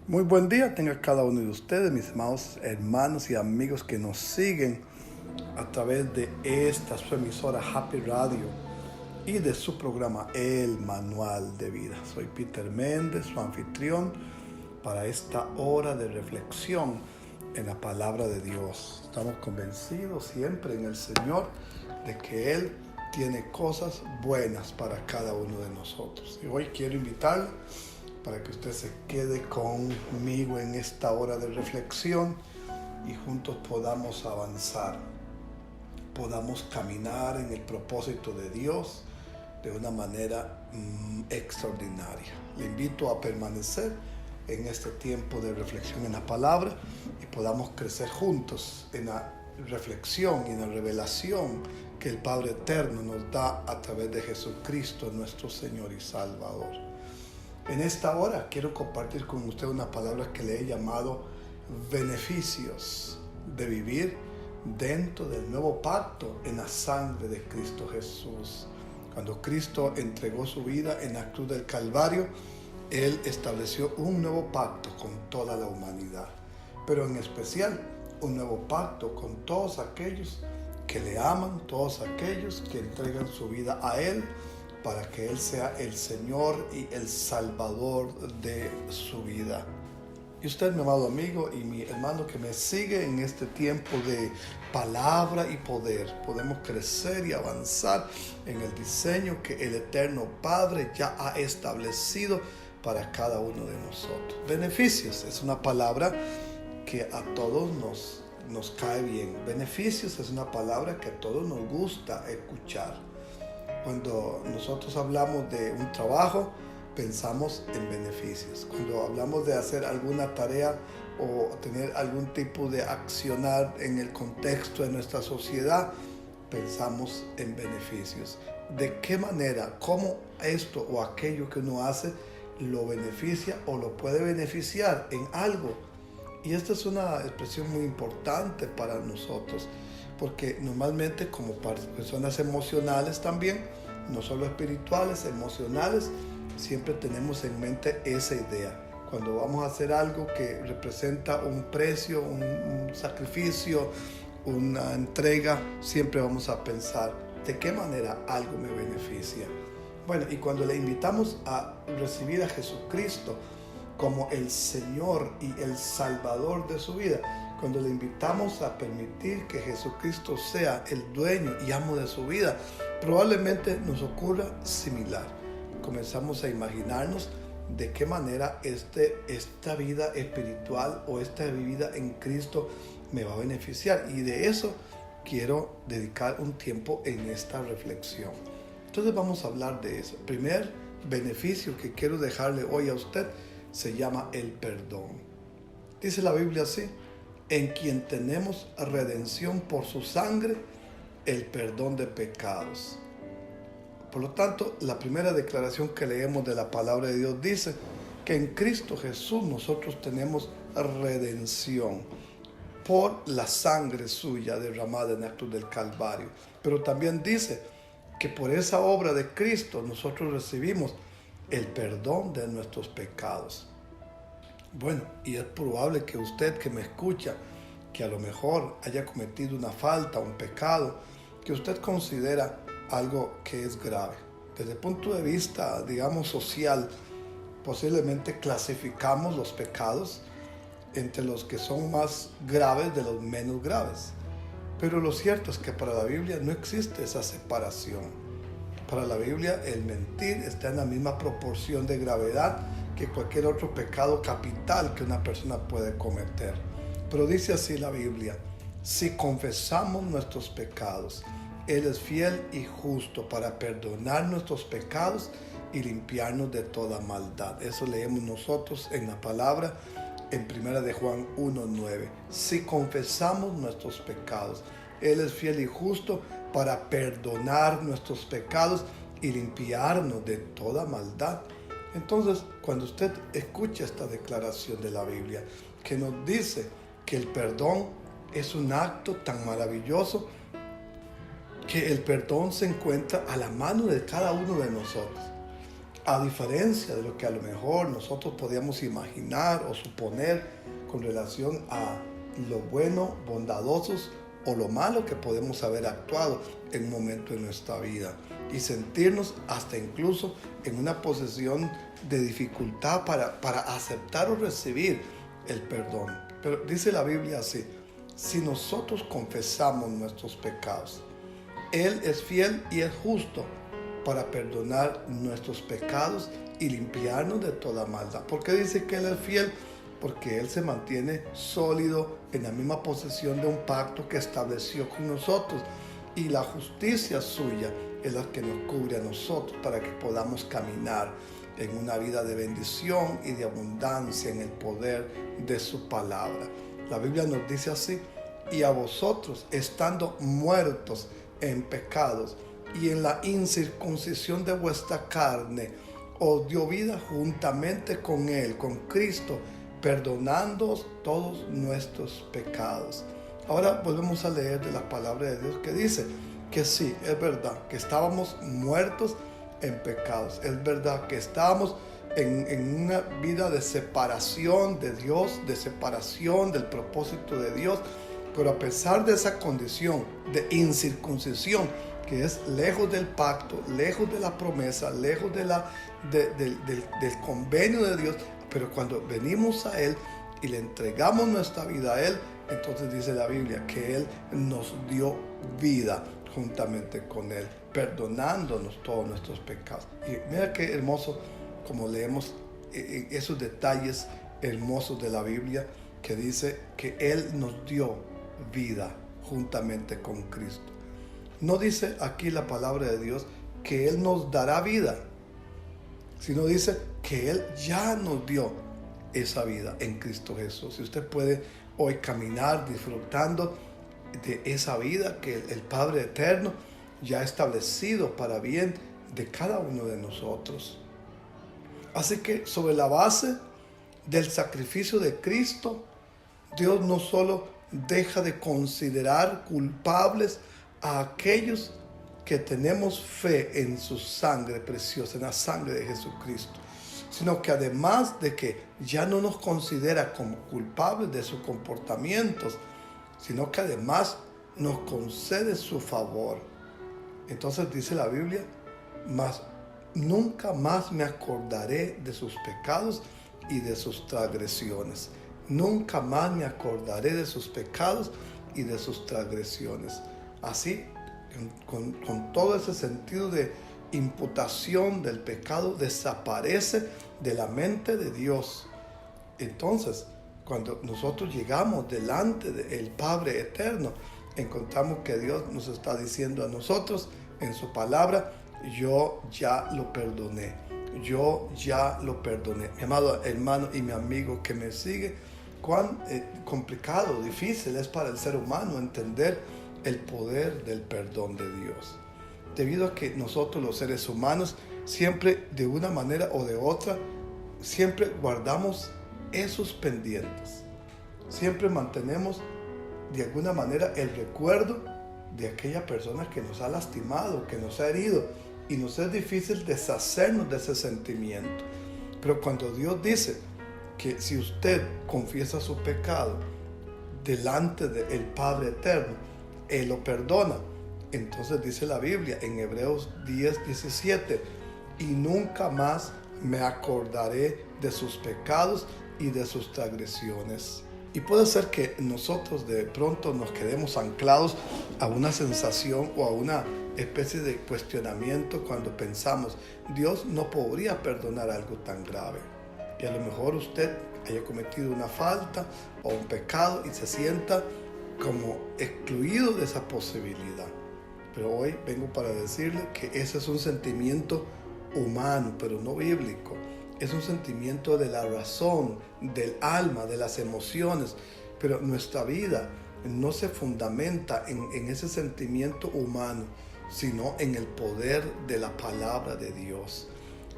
Muy buen día tenga cada uno de ustedes, mis amados hermanos y amigos que nos siguen a través de esta su emisora Happy Radio y de su programa El Manual de Vida. Soy Peter Méndez, su anfitrión para esta hora de reflexión en la palabra de Dios. Estamos convencidos siempre en el Señor de que Él tiene cosas buenas para cada uno de nosotros. Y hoy quiero invitarle para que usted se quede conmigo en esta hora de reflexión y juntos podamos avanzar, podamos caminar en el propósito de Dios de una manera extraordinaria. Le invito a permanecer en este tiempo de reflexión en la palabra y podamos crecer juntos en la reflexión y en la revelación que el Padre Eterno nos da a través de Jesucristo, nuestro Señor y Salvador. En esta hora quiero compartir con usted una palabra que le he llamado beneficios de vivir dentro del nuevo pacto en la sangre de Cristo Jesús. Cuando Cristo entregó su vida en la cruz del Calvario, Él estableció un nuevo pacto con toda la humanidad, pero en especial un nuevo pacto con todos aquellos que le aman, todos aquellos que entregan su vida a Él, para que Él sea el Señor y el Salvador de su vida. Y usted, mi amado amigo y mi hermano que me sigue en este tiempo de palabra y poder, podemos crecer y avanzar en el diseño que el Eterno Padre ya ha establecido para cada uno de nosotros. Beneficios es una palabra que a todos nos cae bien. Beneficios es una palabra que a todos nos gusta escuchar. Cuando nosotros hablamos de un trabajo, pensamos en beneficios. Cuando hablamos de hacer alguna tarea o tener algún tipo de accionar en el contexto de nuestra sociedad, pensamos en beneficios. ¿De qué manera, cómo esto o aquello que uno hace lo beneficia o lo puede beneficiar en algo? Y esta es una expresión muy importante para nosotros, porque normalmente como personas emocionales también, no solo espirituales, emocionales, siempre tenemos en mente esa idea. Cuando vamos a hacer algo que representa un precio, un sacrificio, una entrega, siempre vamos a pensar de qué manera algo me beneficia. Bueno, y cuando le invitamos a recibir a Jesucristo como el Señor y el Salvador de su vida, cuando le invitamos a permitir que Jesucristo sea el dueño y amo de su vida, probablemente nos ocurra similar. Comenzamos a imaginarnos de qué manera esta vida espiritual o esta vida en Cristo me va a beneficiar. Y de eso quiero dedicar un tiempo en esta reflexión. Entonces vamos a hablar de eso. El primer beneficio que quiero dejarle hoy a usted se llama el perdón. Dice la Biblia así: en quien tenemos redención por su sangre, el perdón de pecados. Por lo tanto, la primera declaración que leemos de la palabra de Dios dice que en Cristo Jesús nosotros tenemos redención por la sangre suya derramada en la cruz del Calvario. Pero también dice que por esa obra de Cristo nosotros recibimos el perdón de nuestros pecados. Bueno, y es probable que usted que me escucha, que a lo mejor haya cometido una falta, un pecado, que usted considera algo que es grave. Desde el punto de vista, digamos, social, posiblemente clasificamos los pecados entre los que son más graves de los menos graves. Pero lo cierto es que para la Biblia no existe esa separación. Para la Biblia el mentir está en la misma proporción de gravedad que cualquier otro pecado capital que una persona puede cometer. Pero dice así la Biblia: si confesamos nuestros pecados, Él es fiel y justo para perdonar nuestros pecados y limpiarnos de toda maldad. Eso leemos nosotros en la palabra en 1 de Juan 1:9. Si confesamos nuestros pecados, Él es fiel y justo para perdonar nuestros pecados y limpiarnos de toda maldad. Entonces, cuando usted escucha esta declaración de la Biblia, que nos dice que el perdón es un acto tan maravilloso, que el perdón se encuentra a la mano de cada uno de nosotros. A diferencia de lo que a lo mejor nosotros podíamos imaginar o suponer con relación a lo bueno, bondadosos o lo malo que podemos haber actuado en un momento de nuestra vida y sentirnos hasta incluso en una posición de dificultad para aceptar o recibir el perdón. Pero dice la Biblia así: si nosotros confesamos nuestros pecados, Él es fiel y es justo para perdonar nuestros pecados y limpiarnos de toda maldad. ¿Por qué dice que Él es fiel? Porque Él se mantiene sólido en la misma posesión de un pacto que estableció con nosotros, y la justicia suya es la que nos cubre a nosotros para que podamos caminar en una vida de bendición y de abundancia en el poder de su palabra. La Biblia nos dice así: y a vosotros, estando muertos en pecados y en la incircuncisión de vuestra carne, os dio vida juntamente con Él, con Cristo, perdonándoos todos nuestros pecados. Ahora volvemos a leer de la palabra de Dios que dice que sí, es verdad que estábamos muertos en pecados. Es verdad que estábamos en una vida de separación de Dios, de separación del propósito de Dios. Pero a pesar de esa condición de incircuncisión, que es lejos del pacto, lejos de la promesa, lejos del convenio de Dios, pero cuando venimos a Él y le entregamos nuestra vida a Él, entonces dice la Biblia que Él nos dio vida juntamente con Él, perdonándonos todos nuestros pecados. Y mira qué hermoso como leemos esos detalles hermosos de la Biblia, que dice que Él nos dio vida juntamente con Cristo. No dice aquí la palabra de Dios que Él nos dará vida, sino dice que Él ya nos dio esa vida en Cristo Jesús. Si usted puede hoy caminar disfrutando de esa vida que el Padre Eterno ya ha establecido para bien de cada uno de nosotros. Así que sobre la base del sacrificio de Cristo, Dios no solo deja de considerar culpables a aquellos que tenemos fe en su sangre preciosa, en la sangre de Jesucristo, sino que además de que ya no nos considera como culpables de sus comportamientos, sino que además nos concede su favor. Entonces dice la Biblia: mas nunca más me acordaré de sus pecados y de sus transgresiones. Nunca más me acordaré de sus pecados y de sus transgresiones. Así, con todo ese sentido de imputación del pecado, desaparece de la mente de Dios. Entonces, cuando nosotros llegamos delante del Padre Eterno, encontramos que Dios nos está diciendo a nosotros en su palabra: yo ya lo perdoné, yo ya lo perdoné. Mi amado hermano y mi amigo que me sigue, cuán complicado, difícil es para el ser humano entender el poder del perdón de Dios, debido a que nosotros los seres humanos siempre, de una manera o de otra, siempre guardamos esos pendientes, siempre mantenemos de alguna manera el recuerdo de aquella persona que nos ha lastimado, que nos ha herido, y nos es difícil deshacernos de ese sentimiento. Pero cuando Dios dice que si usted confiesa su pecado delante del Padre Eterno, Él lo perdona, entonces dice la Biblia en Hebreos 10:17: y nunca más me acordaré de sus pecados y de sus transgresiones. Y puede ser que nosotros de pronto nos quedemos anclados a una sensación o a una especie de cuestionamiento cuando pensamos: Dios no podría perdonar algo tan grave. Y a lo mejor usted haya cometido una falta o un pecado y se sienta como excluido de esa posibilidad. Pero hoy vengo para decirle que ese es un sentimiento humano, pero no bíblico. Es un sentimiento de la razón, del alma, de las emociones. Pero nuestra vida no se fundamenta en ese sentimiento humano, sino en el poder de la palabra de Dios.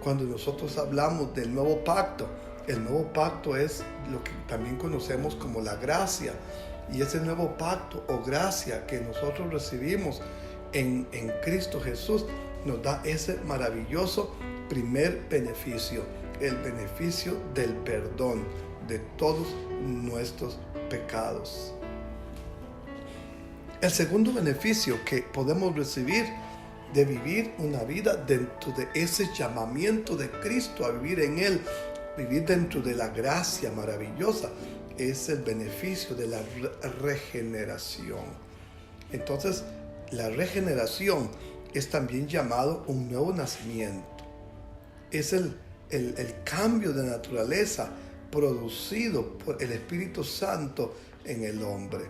Cuando nosotros hablamos del nuevo pacto, el nuevo pacto es lo que también conocemos como la gracia. Y ese nuevo pacto o gracia que nosotros recibimos en Cristo Jesús nos da ese maravilloso primer beneficio, el beneficio del perdón de todos nuestros pecados. El segundo beneficio que podemos recibir de vivir una vida dentro de ese llamamiento de Cristo a vivir en Él, vivir dentro de la gracia maravillosa, es el beneficio de la regeneración. Entonces, la regeneración es también llamado un nuevo nacimiento. Es el cambio de naturaleza producido por el Espíritu Santo en el hombre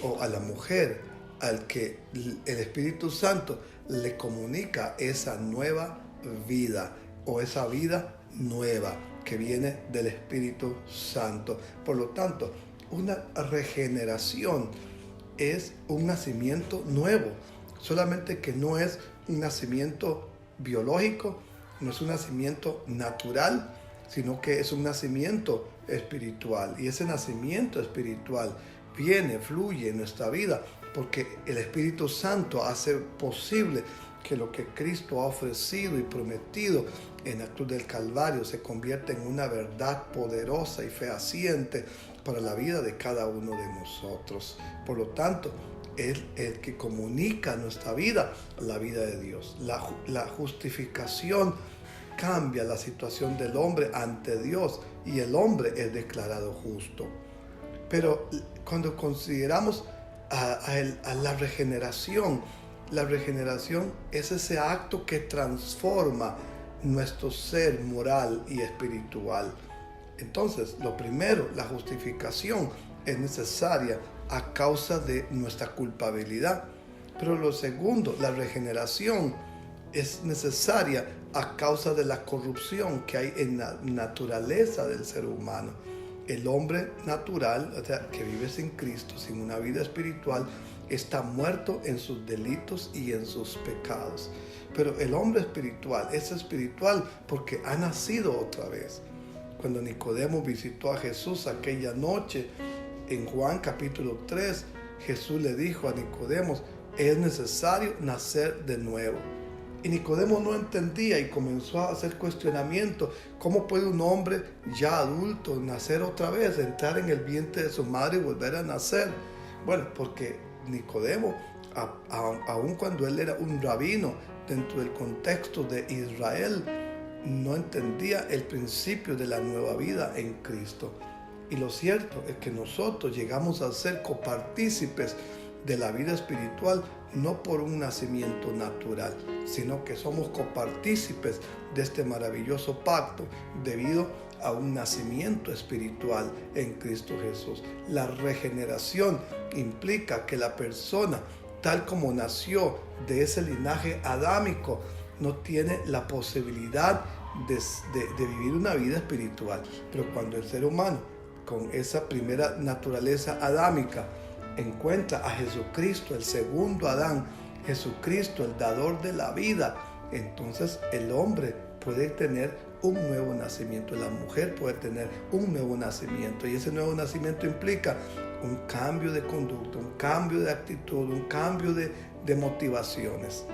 o a la mujer, al que el Espíritu Santo le comunica esa nueva vida o esa vida nueva que viene del Espíritu Santo. Por lo tanto, una regeneración es un nacimiento nuevo, solamente que no es un nacimiento biológico, no es un nacimiento natural, sino que es un nacimiento espiritual. Y ese nacimiento espiritual fluye en nuestra vida, porque el Espíritu Santo hace posible que lo que Cristo ha ofrecido y prometido en la cruz del Calvario se convierta en una verdad poderosa y fehaciente para la vida de cada uno de nosotros. Por lo tanto, es el que comunica nuestra vida, la vida de Dios. La justificación cambia la situación del hombre ante Dios y el hombre es declarado justo. Pero cuando consideramos a la regeneración es ese acto que transforma nuestro ser moral y espiritual. Entonces, lo primero, la justificación es necesaria a causa de nuestra culpabilidad. Pero lo segundo, la regeneración es necesaria a causa de la corrupción que hay en la naturaleza del ser humano. El hombre natural, o sea, que vive sin Cristo, sin una vida espiritual, está muerto en sus delitos y en sus pecados. Pero el hombre espiritual es espiritual porque ha nacido otra vez. Cuando Nicodemo visitó a Jesús aquella noche, en Juan capítulo 3, Jesús le dijo a Nicodemo, es necesario nacer de nuevo. Y Nicodemo no entendía y comenzó a hacer cuestionamiento. ¿Cómo puede un hombre ya adulto nacer otra vez, entrar en el vientre de su madre y volver a nacer? Bueno, porque Nicodemo, aun cuando él era un rabino dentro del contexto de Israel, no entendía el principio de la nueva vida en Cristo. Y lo cierto es que nosotros llegamos a ser copartícipes de la vida espiritual no por un nacimiento natural, sino que somos copartícipes de este maravilloso pacto debido a un nacimiento espiritual en Cristo Jesús. La regeneración implica que la persona, tal como nació de ese linaje adámico, no tiene la posibilidad de vivir una vida espiritual. Pero cuando el ser humano, con esa primera naturaleza adámica, encuentra a Jesucristo, el segundo Adán, Jesucristo, el dador de la vida, entonces el hombre puede tener un nuevo nacimiento, la mujer puede tener un nuevo nacimiento, y ese nuevo nacimiento implica un cambio de conducta, un cambio de actitud, un cambio de motivaciones.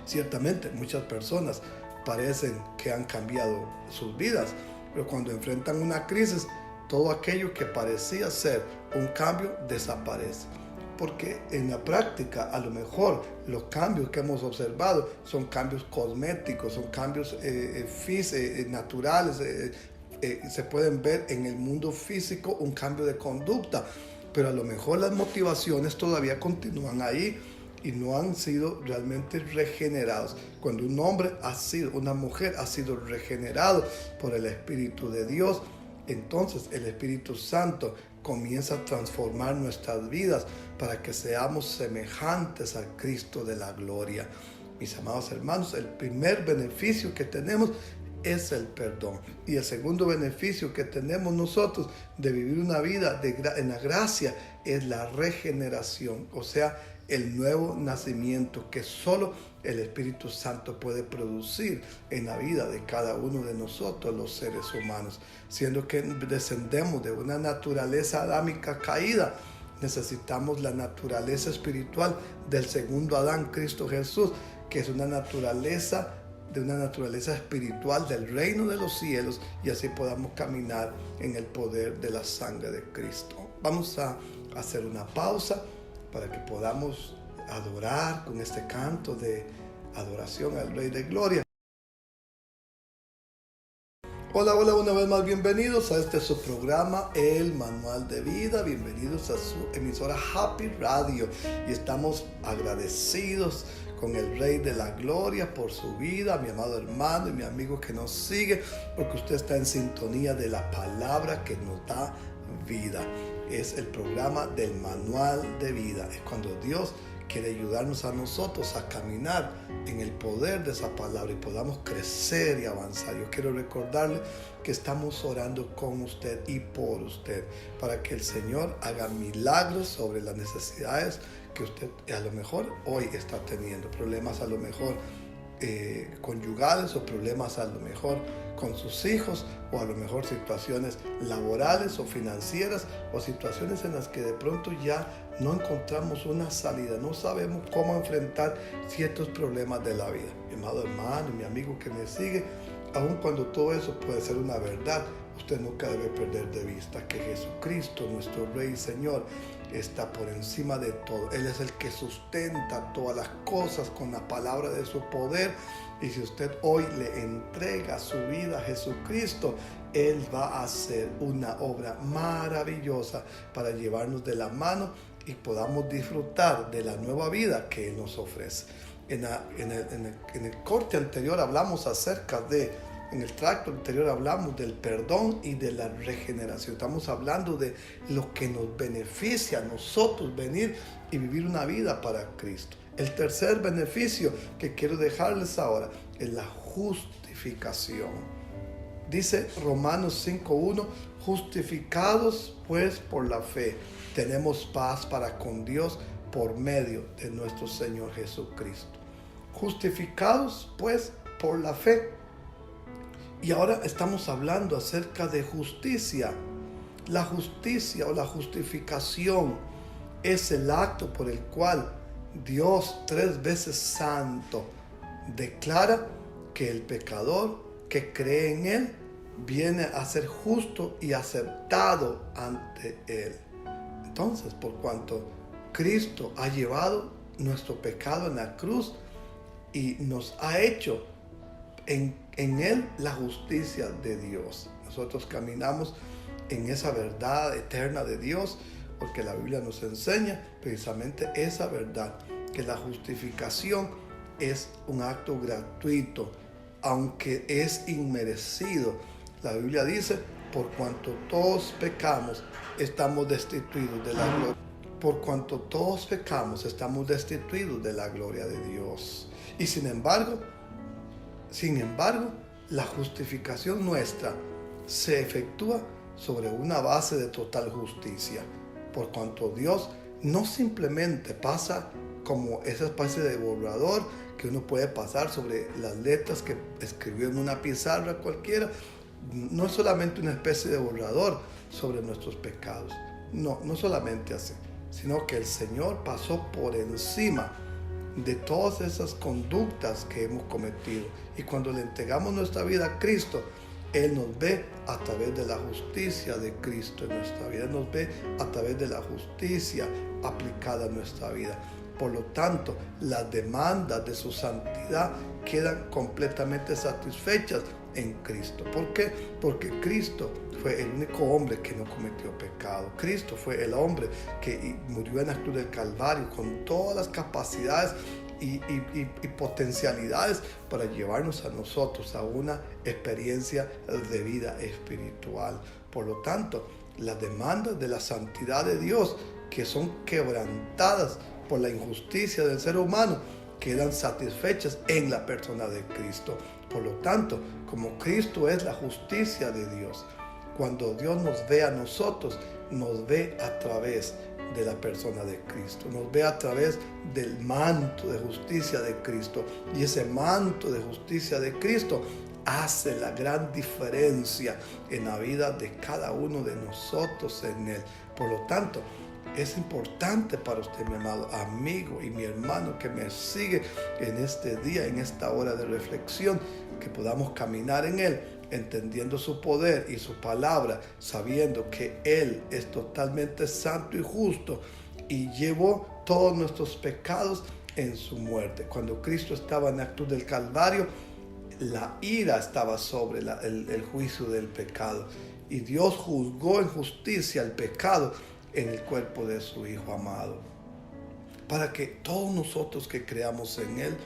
Ciertamente muchas personas parecen que han cambiado sus vidas, pero cuando enfrentan una crisis, todo aquello que parecía ser un cambio desaparece. Porque en la práctica, a lo mejor, los cambios que hemos observado son cambios cosméticos, son cambios naturales. Se pueden ver en el mundo físico un cambio de conducta, pero a lo mejor las motivaciones todavía continúan ahí y no han sido realmente regenerados. Cuando un hombre una mujer ha sido regenerado por el Espíritu de Dios, entonces el Espíritu Santo comienza a transformar nuestras vidas para que seamos semejantes al Cristo de la gloria. Mis amados hermanos, el primer beneficio que tenemos es el perdón. Y el segundo beneficio que tenemos nosotros de vivir una vida en la gracia es la regeneración, o sea, el nuevo nacimiento que solo el Espíritu Santo puede producir en la vida de cada uno de nosotros, los seres humanos. Siendo que descendemos de una naturaleza adámica caída, necesitamos la naturaleza espiritual del segundo Adán, Cristo Jesús, que es una naturaleza de una naturaleza espiritual del reino de los cielos y así podamos caminar en el poder de la sangre de Cristo. Vamos a hacer una pausa para que podamos adorar con este canto de adoración al Rey de Gloria. Hola, una vez más bienvenidos a su programa El Manual de Vida, bienvenidos a su emisora Happy Radio y estamos agradecidos con el Rey de la Gloria por su vida, mi amado hermano y mi amigo que nos sigue, porque usted está en sintonía de la palabra que nos da vida. Es el programa del Manual de Vida, es cuando Dios quiere ayudarnos a nosotros a caminar en el poder de esa palabra y podamos crecer y avanzar. Yo quiero recordarle que estamos orando con usted y por usted para que el Señor haga milagros sobre las necesidades que usted a lo mejor hoy está teniendo, problemas a lo mejor conyugales o problemas a lo mejor con sus hijos o a lo mejor situaciones laborales o financieras o situaciones en las que de pronto ya no encontramos una salida, no sabemos cómo enfrentar ciertos problemas de la vida. Mi amado hermano y mi amigo que me sigue, aun cuando todo eso puede ser una verdad, usted nunca debe perder de vista que Jesucristo, nuestro Rey y Señor, está por encima de todo. Él es el que sustenta todas las cosas con la palabra de su poder. Y si usted hoy le entrega su vida a Jesucristo, Él va a hacer una obra maravillosa para llevarnos de la mano y podamos disfrutar de la nueva vida que Él nos ofrece. En el corte anterior hablamos en el tracto anterior hablamos del perdón y de la regeneración. Estamos hablando de lo que nos beneficia a nosotros venir y vivir una vida para Cristo. El tercer beneficio que quiero dejarles ahora es la justificación. Dice Romanos 5:1, justificados pues por la fe, tenemos paz para con Dios por medio de nuestro Señor Jesucristo. Justificados pues por la fe. Y ahora estamos hablando acerca de justicia. La justicia o la justificación es el acto por el cual Dios, 3 veces santo, declara que el pecador que cree en Él viene a ser justo y aceptado ante Él. Entonces, por cuanto Cristo ha llevado nuestro pecado en la cruz y nos ha hecho en Él la justicia de Dios. Nosotros caminamos en esa verdad eterna de Dios porque la Biblia nos enseña precisamente esa verdad, que la justificación es un acto gratuito, aunque es inmerecido. La Biblia dice, por cuanto todos pecamos, estamos destituidos de la gloria. Por cuanto todos pecamos, estamos destituidos de la gloria de Dios. Y sin embargo, la justificación nuestra se efectúa sobre una base de total justicia, por cuanto Dios no simplemente pasa como esa especie de borrador que uno puede pasar sobre las letras que escribió en una pizarra cualquiera. No es solamente una especie de borrador sobre nuestros pecados, no solamente así, sino que el Señor pasó por encima de todas esas conductas que hemos cometido. Y cuando le entregamos nuestra vida a Cristo, Él nos ve a través de la justicia de Cristo en nuestra vida. Él nos ve a través de la justicia aplicada en nuestra vida. Por lo tanto, las demandas de su santidad quedan completamente satisfechas en Cristo. ¿Por qué? Porque Cristo fue el único hombre que no cometió pecado. Cristo fue el hombre que murió en la cruz del Calvario con todas las capacidades y potencialidades para llevarnos a nosotros a una experiencia de vida espiritual. Por lo tanto, las demandas de la santidad de Dios, que son quebrantadas por la injusticia del ser humano, quedan satisfechas en la persona de Cristo. Por lo tanto, como Cristo es la justicia de Dios, cuando Dios nos ve a nosotros, nos ve a través de la persona de Cristo, nos ve a través del manto de justicia de Cristo, y ese manto de justicia de Cristo hace la gran diferencia en la vida de cada uno de nosotros en Él. Por lo tanto, Es importante para usted, mi amado amigo y mi hermano que me sigue en este día, en esta hora de reflexión, que podamos caminar en Él, entendiendo su poder y su palabra, sabiendo que Él es totalmente santo y justo y llevó todos nuestros pecados en su muerte. Cuando Cristo estaba en la cruz del Calvario, la ira estaba sobre el juicio del pecado, y Dios juzgó en justicia el pecado en el cuerpo de su Hijo amado, para que todos nosotros que creamos en Él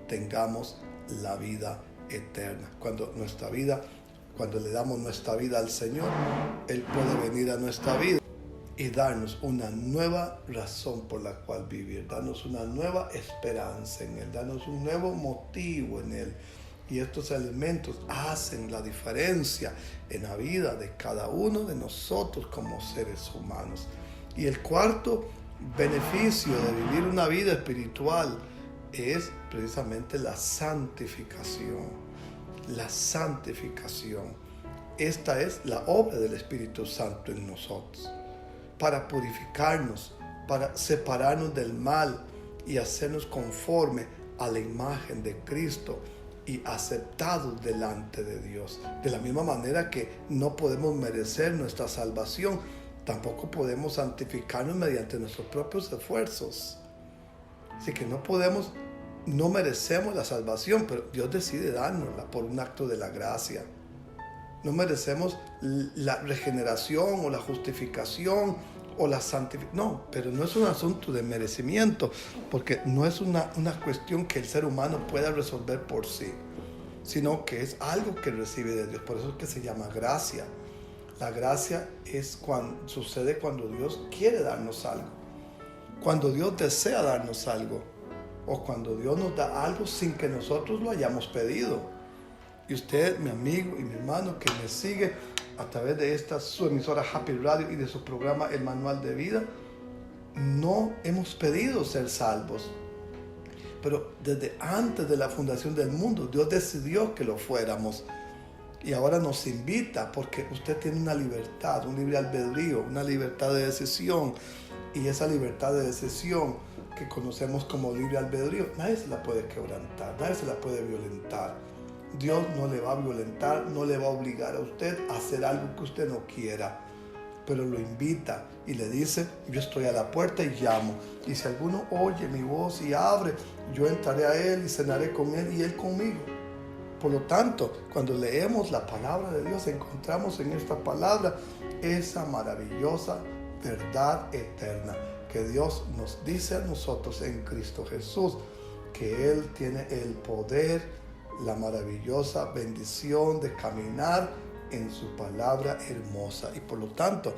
tengamos la vida eterna. Cuando le damos nuestra vida al Señor, Él puede venir a nuestra vida y darnos una nueva razón por la cual vivir, darnos una nueva esperanza en Él, darnos un nuevo motivo en Él. Y estos elementos hacen la diferencia en la vida de cada uno de nosotros como seres humanos. Y el cuarto beneficio de vivir una vida espiritual es precisamente la santificación. La santificación. Esta es la obra del Espíritu Santo en nosotros, para purificarnos, para separarnos del mal y hacernos conforme a la imagen de Cristo y aceptados delante de Dios. De la misma manera que no podemos merecer nuestra salvación, tampoco podemos santificarnos mediante nuestros propios esfuerzos. Así que no merecemos la salvación, pero Dios decide dárnosla por un acto de la gracia. No merecemos la regeneración o la justificación o la santificación. No, pero no es un asunto de merecimiento, porque no es una cuestión que el ser humano pueda resolver por sí, sino que es algo que recibe de Dios. Por eso es que se llama gracia. La gracia sucede cuando Dios quiere darnos algo, cuando Dios desea darnos algo, o cuando Dios nos da algo sin que nosotros lo hayamos pedido. Y usted, mi amigo y mi hermano que me sigue a través de su emisora Happy Radio y de su programa El Manual de Vida, no hemos pedido ser salvos, pero desde antes de la fundación del mundo Dios decidió que lo fuéramos, y ahora nos invita porque usted tiene una libertad, un libre albedrío, una libertad de decisión, y esa libertad de decisión que conocemos como libre albedrío, nadie se la puede quebrantar, nadie se la puede violentar. Dios no le va a violentar, no le va a obligar a usted a hacer algo que usted no quiera, pero lo invita y le dice: yo estoy a la puerta y llamo, y si alguno oye mi voz y abre, yo entraré a él y cenaré con él y él conmigo. Por lo tanto, cuando leemos la palabra de Dios, encontramos en esta palabra esa maravillosa verdad eterna que Dios nos dice a nosotros en Cristo Jesús, que Él tiene el poder, la maravillosa bendición de caminar en su palabra hermosa. Y por lo tanto,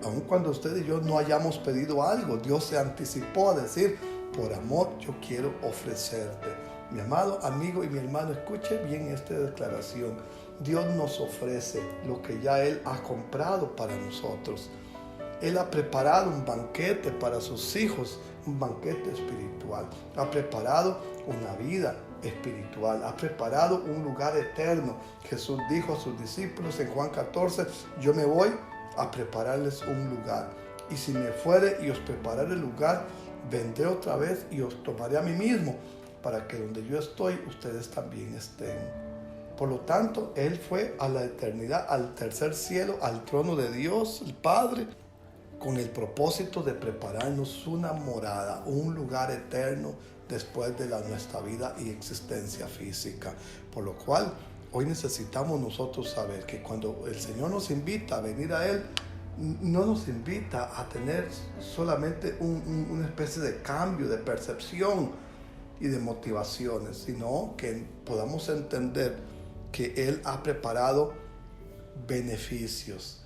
aun cuando usted y yo no hayamos pedido algo, Dios se anticipó a decir: por amor yo quiero ofrecerte. Mi amado amigo y mi hermano, escuche bien esta declaración. Dios nos ofrece lo que ya Él ha comprado para nosotros. Él ha preparado un banquete para sus hijos, un banquete espiritual. Ha preparado una vida espiritual, ha preparado un lugar eterno. Jesús dijo a sus discípulos en Juan 14: yo me voy a prepararles un lugar, y si me fuere y os prepararé el lugar, vendré otra vez y os tomaré a mí mismo, para que donde yo estoy, ustedes también estén. Por lo tanto, Él fue a la eternidad, al tercer cielo, al trono de Dios, el Padre, con el propósito de prepararnos una morada, un lugar eterno después de nuestra vida y existencia física. Por lo cual, hoy necesitamos nosotros saber que cuando el Señor nos invita a venir a Él, no nos invita a tener solamente una especie de cambio de percepción y de motivaciones, sino que podamos entender que Él ha preparado beneficios.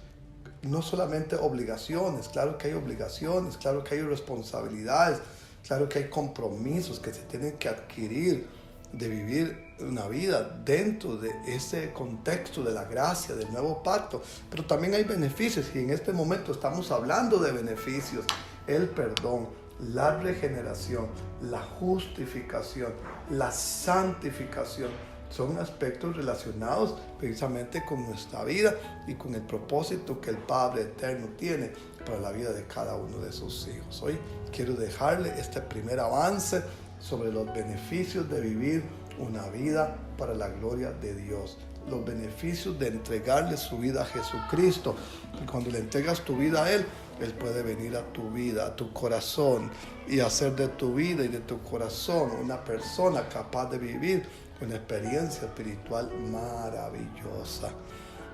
No solamente obligaciones, claro que hay obligaciones, claro que hay responsabilidades, claro que hay compromisos que se tienen que adquirir de vivir una vida dentro de ese contexto de la gracia, del nuevo pacto, pero también hay beneficios, y en este momento estamos hablando de beneficios: el perdón, la regeneración, la justificación, la santificación Son aspectos relacionados precisamente con nuestra vida y con el propósito que el Padre Eterno tiene para la vida de cada uno de sus hijos. Hoy quiero dejarle este primer avance sobre los beneficios de vivir una vida para la gloria de Dios. Los beneficios de entregarle su vida a Jesucristo. Y cuando le entregas tu vida a Él, Él puede venir a tu vida, a tu corazón, y hacer de tu vida y de tu corazón una persona capaz de vivir una experiencia espiritual maravillosa.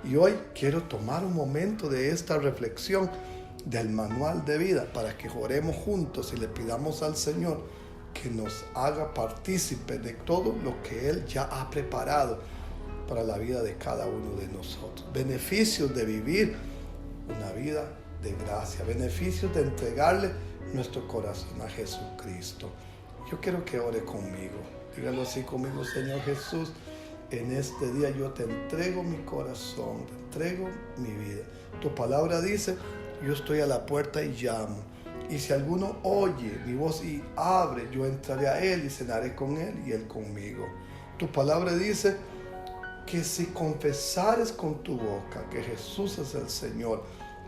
Y hoy quiero tomar un momento de esta reflexión del manual de vida para que oremos juntos y le pidamos al Señor que nos haga partícipes de todo lo que Él ya ha preparado para la vida de cada uno de nosotros. Beneficios de vivir una vida de gracia, beneficios de entregarle nuestro corazón a Jesucristo. Yo quiero que ore conmigo. Dígalo así conmigo: Señor Jesús, en este día yo te entrego mi corazón, te entrego mi vida. Tu palabra dice: yo estoy a la puerta y llamo. Y si alguno oye mi voz y abre, yo entraré a él y cenaré con él y él conmigo. Tu palabra dice que si confesares con tu boca que Jesús es el Señor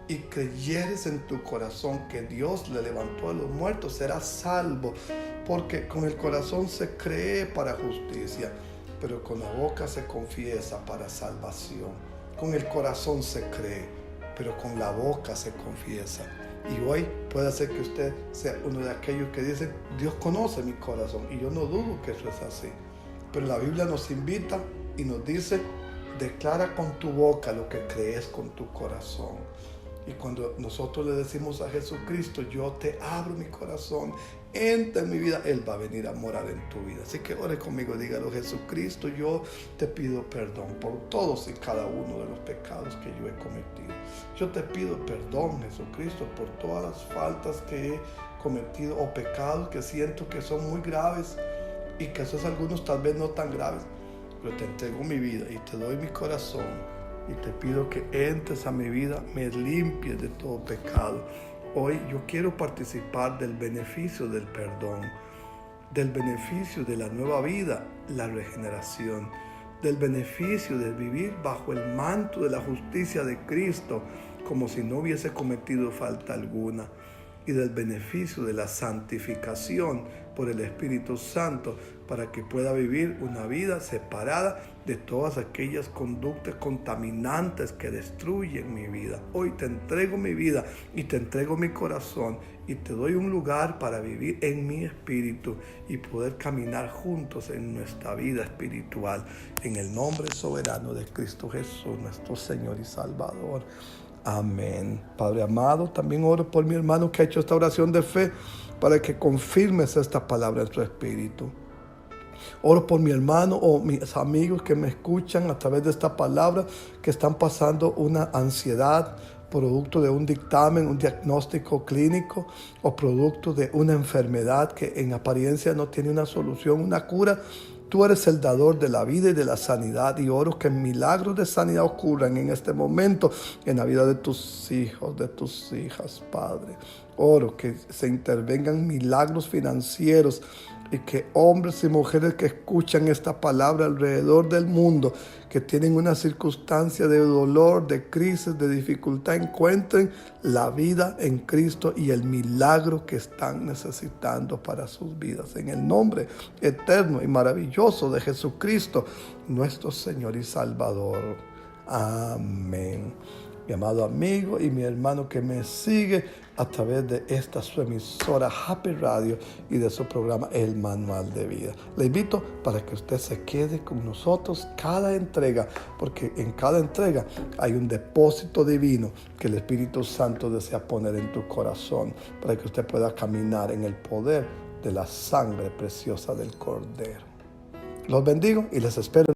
y creyeres en tu corazón que Dios le levantó a los muertos, serás salvo, porque con el corazón se cree para justicia, pero con la boca se confiesa para salvación. Con el corazón se cree, pero con la boca se confiesa. Y hoy puede ser que usted sea uno de aquellos que dicen: Dios conoce mi corazón, y yo no dudo que eso es así. Pero la Biblia nos invita y nos dice: declara con tu boca lo que crees con tu corazón. Y cuando nosotros le decimos a Jesucristo: yo te abro mi corazón, entra en mi vida, Él va a venir a morar en tu vida. Así que ore conmigo, dígalo: Jesucristo, yo te pido perdón por todos y cada uno de los pecados que yo he cometido. Yo te pido perdón, Jesucristo, por todas las faltas que he cometido o pecados que siento que son muy graves y que esos algunos tal vez no tan graves. Pero te entrego mi vida y te doy mi corazón. Y te pido que entres a mi vida, me limpies de todo pecado. Hoy yo quiero participar del beneficio del perdón, del beneficio de la nueva vida, la regeneración, del beneficio de vivir bajo el manto de la justicia de Cristo, como si no hubiese cometido falta alguna, y del beneficio de la santificación por el Espíritu Santo, para que pueda vivir una vida separada de todas aquellas conductas contaminantes que destruyen mi vida. Hoy te entrego mi vida y te entrego mi corazón y te doy un lugar para vivir en mi espíritu y poder caminar juntos en nuestra vida espiritual. En el nombre soberano de Cristo Jesús, nuestro Señor y Salvador. Amén. Padre amado, también oro por mi hermano que ha hecho esta oración de fe para que confirmes esta palabra en su espíritu. Oro por mi hermano o mis amigos que me escuchan a través de esta palabra, que están pasando una ansiedad producto de un dictamen, un diagnóstico clínico o producto de una enfermedad que en apariencia no tiene una solución, una cura. Tú eres el dador de la vida y de la sanidad, y oro que milagros de sanidad ocurran en este momento en la vida de tus hijos, de tus hijas, Padre. Oro que se intervengan milagros financieros y que hombres y mujeres que escuchan esta palabra alrededor del mundo, que tienen una circunstancia de dolor, de crisis, de dificultad, encuentren la vida en Cristo y el milagro que están necesitando para sus vidas. En el nombre eterno y maravilloso de Jesucristo, nuestro Señor y Salvador. Amén. Mi amado amigo y mi hermano que me sigue a través de esta su emisora Happy Radio y de su programa El Manual de Vida. Le invito para que usted se quede con nosotros cada entrega, porque en cada entrega hay un depósito divino que el Espíritu Santo desea poner en tu corazón para que usted pueda caminar en el poder de la sangre preciosa del Cordero. Los bendigo y les espero